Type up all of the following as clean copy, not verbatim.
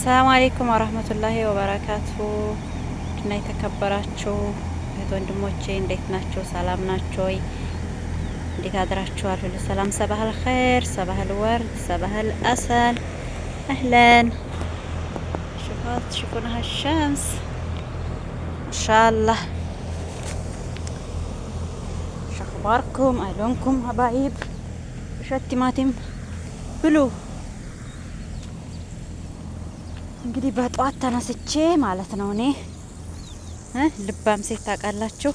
ሰላም አለይኩም ወራህመቱላሂ ወበረካቱ። እና የተከበራችሁ እህት ወንድሞቼ እንዴት ናችሁ? ሰላም ናችሁ ወይ? እንዴት አድራችኋል? ሁሉ ሰላም? ሰባህል ኸይር፣ ሰባህል ወርድ፣ ሰባህል አሰል። አህለን شوفونها الشمس ما شاء الله. شو اخباركم؟ اهلونكم حبايب؟ وش التيماتيم ብሉ። እንግዲህ በጧት ተነስቼ ማለት ነው እኔ ልባም ሴት ታውቃላችሁ፣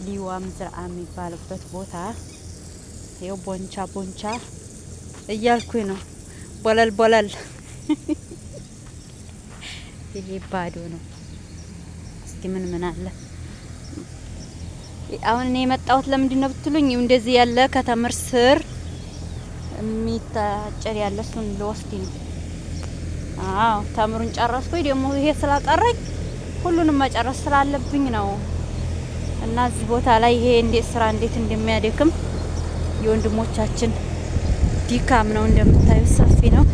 ሊዋም ዝርአ የሚባልበት ቦታ ይኸው ቦንቻ ቦንቻ እያልኩኝ ነው። ቦለል ቦለል ይሄ ባዶ ነው። እስኪ ምን አለ አሁን እኔ የመጣሁት ለምንድን ነው ብትሉኝ፣ እንደዚህ ያለ ከተምር ስር የሚታጨር ያለ እሱን ልወስድ ነው። አዎ ተምሩን ጨረስኩኝ። ደግሞ ይሄ ስላቀረኝ ሁሉንም መጨረስ ስላለብኝ ነው። እና እዚህ ቦታ ላይ ይሄ እንዴት ስራ እንዴት እንደሚያደክም የወንድሞቻችን ዲካም ነው። እንደምታዩት ሰፊ ነው።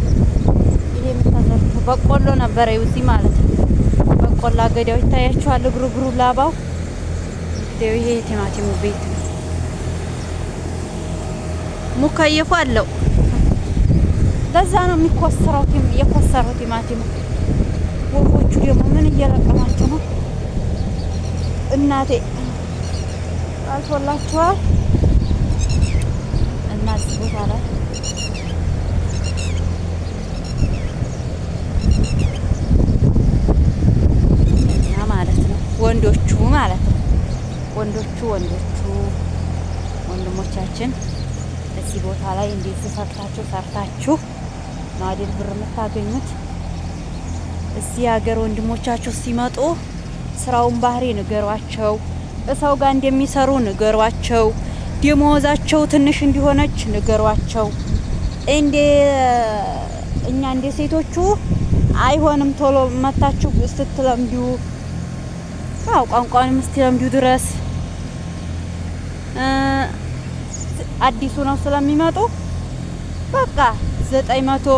ይሄ የምታዘርፉ በቆሎ ነበረ እዚህ ማለት ነው። በቆሎ አገዳው ይታያችኋል። ግሩግሩ ላባው እንግዲህ ይሄ ቲማቲሙ ቤት ነው። ሙከየፉ አለው። ለዛ ነው የሚኮሰረው የኮሰረው ቲማቲሙ። ወፎቹ ደግሞ ምን እየለቀማቸው ነው? እናቴ አልፎላችኋል። እና እዚህ ቦታ ላይ እና ማለት ነው ወንዶቹ ማለት ነው ወንዶቹ ወንድሞቻችን እዚህ ቦታ ላይ እንደዚህ ሰርታችሁ ነው አይደል ብር የምታገኙት። እዚህ ሀገር ወንድሞቻችሁ ሲመጡ ስራውን ባህሪ ንገሯቸው፣ እሰው ጋር እንደሚሰሩ ንገሯቸው፣ ደሞዛቸው ትንሽ እንዲሆነች ንገሯቸው። እኛ እንደ ሴቶቹ አይሆንም። ቶሎ መታችሁ ስትለምዱ ቋንቋንም ስትለምዱ ድረስ አዲሱ ነው ስለሚመጡ በቃ 900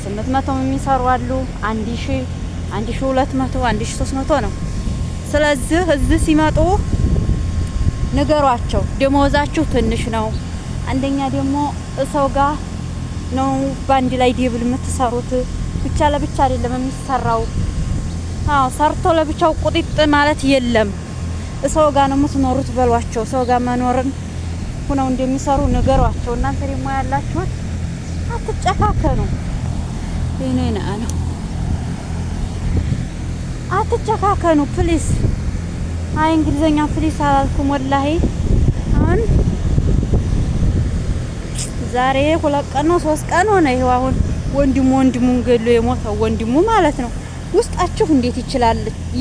800 የሚሰሩ አሉ። 1000 1200 1300 ነው። ስለዚህ እዚህ ሲመጡ ንገሯቸው፣ ደሞዛችሁ ትንሽ ነው። አንደኛ ደግሞ ሰው ጋር ነው ባንድ ላይ ዴብል የምትሰሩት። ብቻ ለብቻ አይደለም የሚሰራው። አዎ ሰርቶ ለብቻው ቁጥጥ ማለት የለም። ሰው ጋር ነው የምትኖሩት በሏቸው። ሰው ጋር መኖርን ሆነው እንደሚሰሩ ንገሯቸው። እናንተ ደግሞ ያላችሁት አትጨካከኑ። ይሄኔና ነው አትጨካከኑ ፕሊስ። አይ እንግሊዘኛ ፕሊስ አላልኩም ወላሂ። አሁን ዛሬ 2 ቀን ነው 3 ቀን ሆነ። ይሄው አሁን ወንድሙን ገሎ የሞተው ወንድሙ ማለት ነው። ውስጣችሁ እንዴት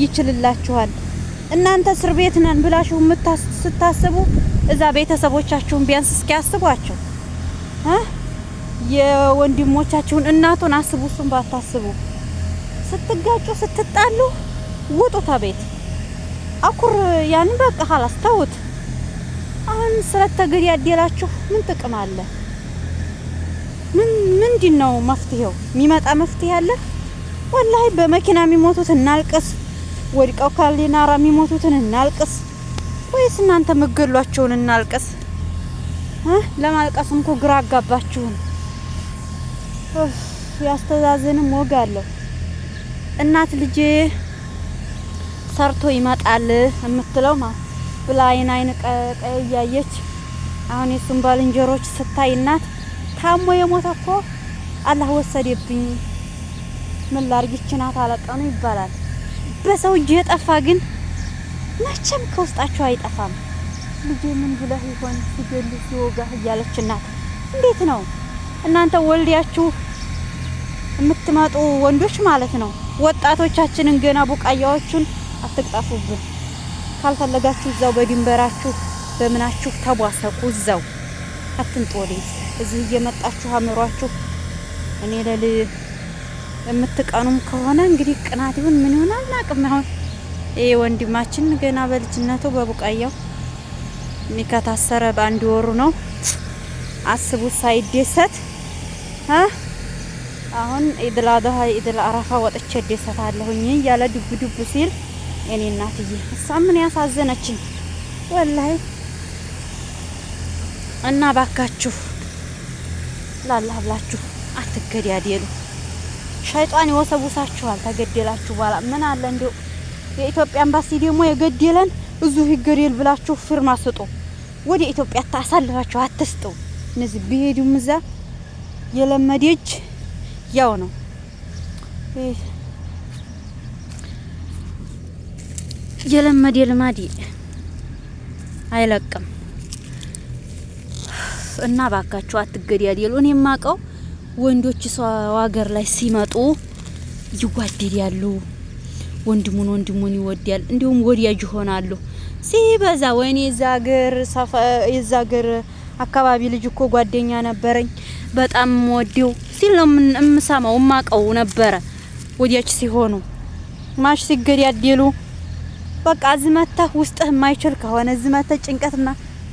ይችልላችኋል? እናንተ እስር ቤት ነን ብላችሁ ስታስቡ እዛ ቤተሰቦቻችሁን ቢያንስ እስኪ አስቧቸው። የወንድሞቻችሁን እናቱን አስቡ። እሱን ባታስቡ ስትጋጩ ስትጣሉ ውጡ ተቤት አኩር ያን በቃ خلاص ተውት። አሁን ስለተገዳደላችሁ ምን ጥቅም አለ? ምንድነው መፍትሄው? የሚመጣ መፍትሄ አለ? ወላሂ በመኪና የሚሞቱት እናልቅስ፣ ወድቀው ካሊናራ የሚሞቱትን እናልቅስ፣ ወይስ እናንተ መገሏቸውን እናልቅስ? ለማልቀስም እኮ ግራ አጋባችሁን። ያስተዛዝንም ወግ አለው። እናት ልጅ ሰርቶ ይመጣል የምትለው ብላ አይን ቀያየች። አሁን የሱን ባልንጀሮች ስታይ እናት ታሞ የሞተ እኮ አላህ ወሰደብኝ ምን ላርግች ናት አለቀኑ ይባላል። በሰው እጅ የጠፋ ግን መቼም ከውስጣቸው አይጠፋም። ልጅ ምን ብለህ ይሆን ሲገል ሲወጋ እያለች እናት እንዴት ነው እናንተ ወልዲያችሁ የምትመጡ ወንዶች ማለት ነው። ወጣቶቻችንን ገና ቡቃያዎቹን አትቅጣፉብን። ካልፈለጋችሁ እዛው በድንበራችሁ በምናችሁ ተቧሰቁ። እዛው አትንጦሌ። እዚህ እየመጣችሁ አምሯችሁ እኔ የምትቀኑም ከሆነ እንግዲህ ቅናት ይሁን ምን ይሆናል አናውቅም። አሁን ይሄ ወንድማችን ገና በልጅነቱ በቡቃያው የሚከታሰረ በአንድ ወሩ ነው። አስቡት ሳይደሰት አሁን ኢድል አድሃ ኢድል አረፋ ወጥቼ ደሰታለሁኝ እያለ ዱብ ዱብ ሲል እኔ እናትዬ እሷ ምን ያሳዘነችኝ ወላሂ። እና ባካችሁ ላላህ ብላችሁ አትገዳደሉ። ሸይጣን ይወሰውሳችኋል። ተገደላችሁ በኋላ ምን አለ እንደው የኢትዮጵያ ኤምባሲ ደግሞ የገደለን እዚሁ ይገደል ብላችሁ ፊርማ ስጡ። ወደ ኢትዮጵያ ታሳልፋችሁ አትስጡ። እነዚህ ቢሄዱም እዛ የለመደች ያው ነው የለመደ ልማዲ አይለቅም። እና ባካችሁ አትገዳደሉ። እኔ የማውቀው ወንዶች ሰው ሀገር ላይ ሲመጡ ይዋደዳሉ። ወንድሙን ይወዳል። እንዲሁም ወዲያጅ ይሆናሉ። ሲበዛ ወይኔ የዛ ሀገር አካባቢ ልጅ እኮ ጓደኛ ነበረኝ በጣም ወዲው ሲል ነው የምሰማው የማውቀው ነበረ። ወዲያች ሲሆኑ ማሽ ሲገዳደሉ በቃ ዝመተህ ውስጥህ የማይችል ከሆነ ዝመተህ ጭንቀትና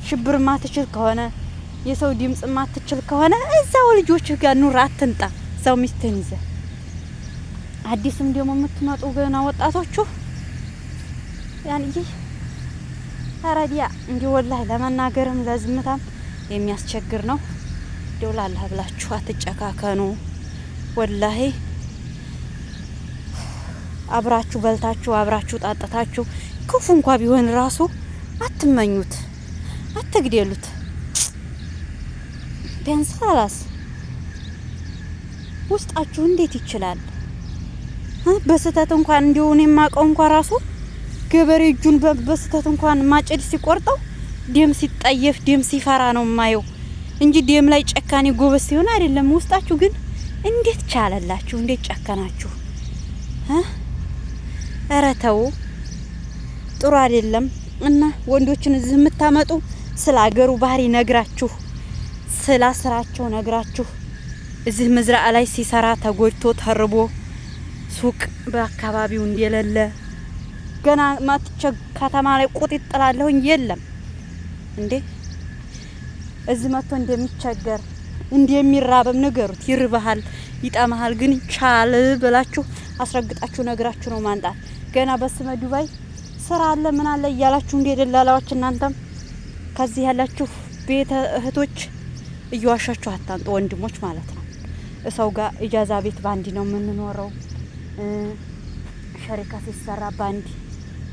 ሽብር ማትችል ከሆነ የሰው ድምጽ ማትችል ከሆነ እዛው ልጆች ጋር ኑር፣ አትንጣ። ሰው ሚስትን ይዘ አዲስም ደግሞ የምትመጡ ገና ወጣቶቹ ያንጂ ታራዲያ እንዲ ወላሂ ለመናገርም ለዝምታም የሚያስቸግር ነው። ደውላላህ ብላችሁ አትጨካከኑ። ወላሂ አብራችሁ በልታችሁ አብራችሁ ጣጣታችሁ ክፉ እንኳን ቢሆን ራሱ አትመኙት፣ አትግደሉት። ቢያንስ ላላስ ውስጣችሁ እንዴት ይችላል? በስተት እንኳን እንዲው እኔ የማውቀው እንኳን ራሱ ገበሬ እጁን በስተት እንኳን ማጨድ ሲቆርጠው ደም ሲጠየፍ ደም ሲፈራ ነው ማየው እንጂ ደም ላይ ጨካኔ ጎበዝ ሲሆን አይደለም። ውስጣችሁ ግን እንዴት ቻለላችሁ? እንዴት ጨከናችሁ? ኧረ ተው፣ ጥሩ አይደለም። እና ወንዶችን እዚህ የምታመጡ ስለ አገሩ ባህሪ ነግራችሁ ስለ ስራቸው ነግራችሁ እዚህ መዝራዓ ላይ ሲሰራ ተጎድቶ ተርቦ ሱቅ በአካባቢው እንደሌለ ገና ማትቸግ ከተማ ላይ ቁጥጥ ጥላለሁኝ የለም እንዴ እዚህ መጥቶ እንደሚቸገር እንደሚራበም ንገሩት። ይርባሃል፣ ይጣማሃል፣ ግን ቻል ብላችሁ አስረግጣችሁ ነግራችሁ ነው ማንጣት። ገና በስመ ዱባይ ስራ አለ ምን አለ እያላችሁ እንደደላላዎች እናንተም ከዚህ ያላችሁ ቤተ እህቶች እየዋሻችሁ አታንጡ። ወንድሞች ማለት ነው። እሰው ጋር ኢጃዛ ቤት ባንዲ ነው የምንኖረው። ሸሪካ ሲሰራ ባንዲ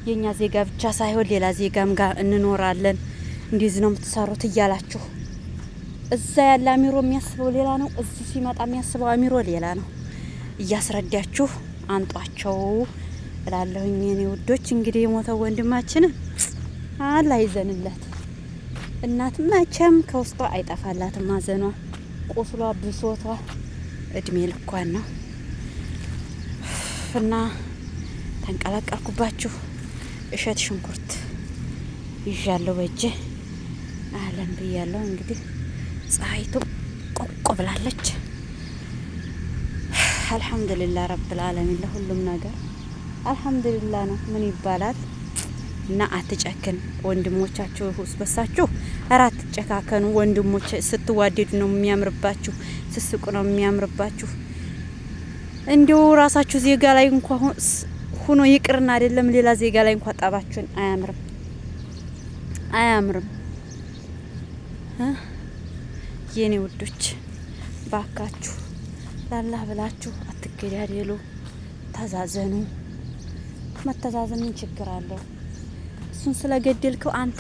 የኛ ዜጋ ብቻ ሳይሆን ሌላ ዜጋም ጋር እንኖራለን። እንደዚህ ነው የምትሰሩት እያላችሁ እዛ ያለ አሚሮ የሚያስበው ሌላ ነው፣ እዚህ ሲመጣ የሚያስበው አሚሮ ሌላ ነው። እያስረዳችሁ አንጧቸው እላለሁኝ የኔ ውዶች። እንግዲህ የሞተው ወንድማችን አላህ ይዘንለት። እናት መቼም ከውስጧ አይጠፋላትም ማዘኗ፣ ቁስሏ፣ ብሶቷ እድሜ ልኳን ነው። እና ተንቀለቀልኩባችሁ። እሸት ሽንኩርት ይዣለሁ በእጄ አለም ብያለሁ። እንግዲህ ፀሐይቱ ቆቆ ብላለች። አልሐምዱሊላህ ረብል ዓለሚን ለሁሉም ነገር አልሐምዱሊላህ ነው። ምን ይባላል? እና አትጨክን ወንድሞቻችሁ በሳችሁ አራት ተጨካከኑ። ወንድሞች ስትዋደዱ ነው የሚያምርባችሁ፣ ስስቁ ነው የሚያምርባችሁ። እንዲው ራሳችሁ ዜጋ ላይ እንኳን ሆኖ ይቅርና አይደለም ሌላ ዜጋ ላይ እንኳን ጣባችሁን አያምርም። የኔ ውዶች ባካችሁ ላላህ ብላችሁ አትገዳደሉ፣ ተዛዘኑ። መተዛዘን ምን ችግር አለው? እሱን ስለገደልከው አንተ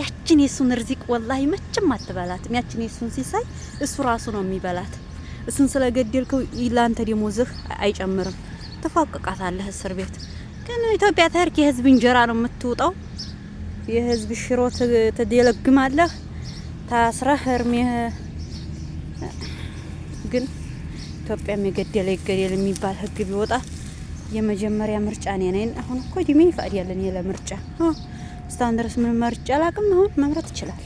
ያችን የሱን ርዚቅ ወላሂ መቼም አትበላትም። ያችን የሱን ሲሳይ እሱ ራሱ ነው የሚበላት። እሱን ስለገደልከው ይላንተ ደሞዝህ አይጨምርም። ተፋቀቃታለህ እስር ቤት። ግን ኢትዮጵያ ተርክ የህዝብ እንጀራ ነው የምትውጣው። የህዝብ ሽሮ ትደለግማለህ ታስረህ እርሜህ። ግን ኢትዮጵያም የገደለ ይገደል የሚባል ህግ ቢወጣ የመጀመሪያ ምርጫ ነኝ። አሁን እኮ ዲሜ ይፈቅዳል ለኔ ለምርጫ እስካሁን ድረስ ምን መርጫ አላውቅም። አሁን መምረጥ ይችላል።